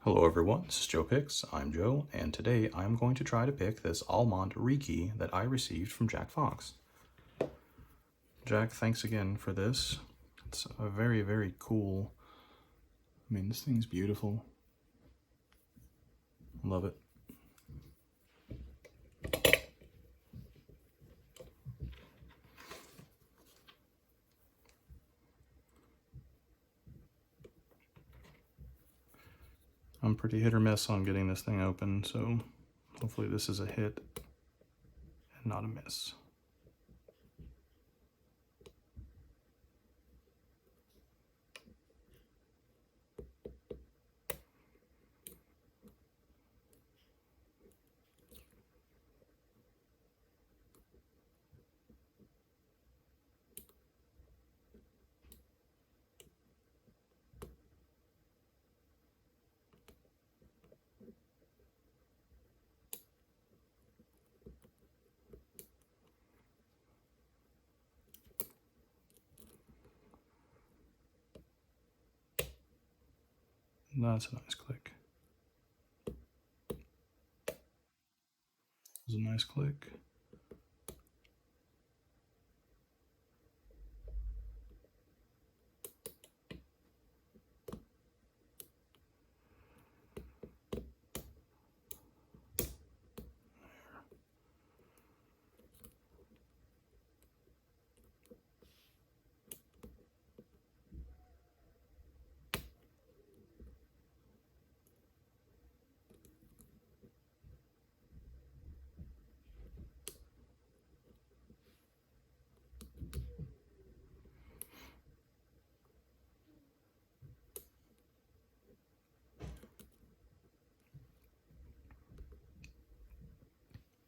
Hello everyone, this is Joe Picks. I'm Joe, and today I'm going to try to pick this Almont rekey that I received from Jack Fox. Jack, thanks again for this. It's a very, very cool. I mean, this thing's beautiful. Love it. I'm pretty hit or miss on getting this thing open, so hopefully this is a hit and not a miss. That's a nice click. That's a nice click.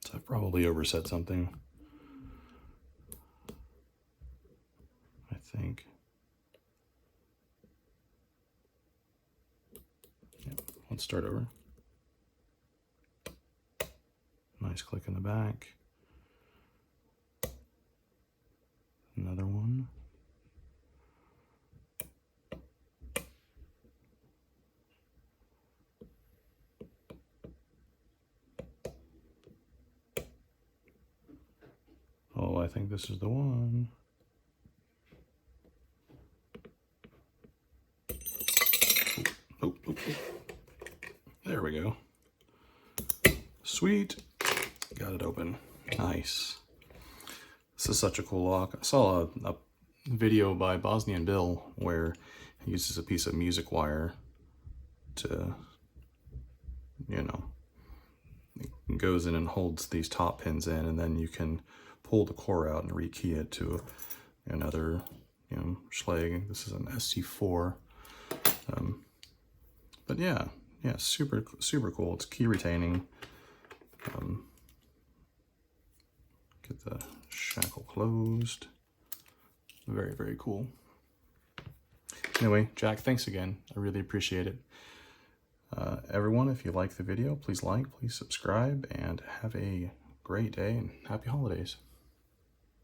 So I've probably overset something, I think. Yep. Let's start over. Nice click in the back. Another one. Oh, I think this is the one. Oh. There we go. Sweet. Got it open. Nice. This is such a cool lock. I saw a video by Bosnian Bill where he uses a piece of music wire to, you know, it goes in and holds these top pins in, and then you can pull the core out and rekey it to another, Schlage. This is an SC4. But yeah, super cool. It's key retaining. Get the shackle closed. Very, very cool. Anyway, Jack, thanks again. I really appreciate it. Everyone, if you like the video, please like, please subscribe, and have a great day and happy holidays.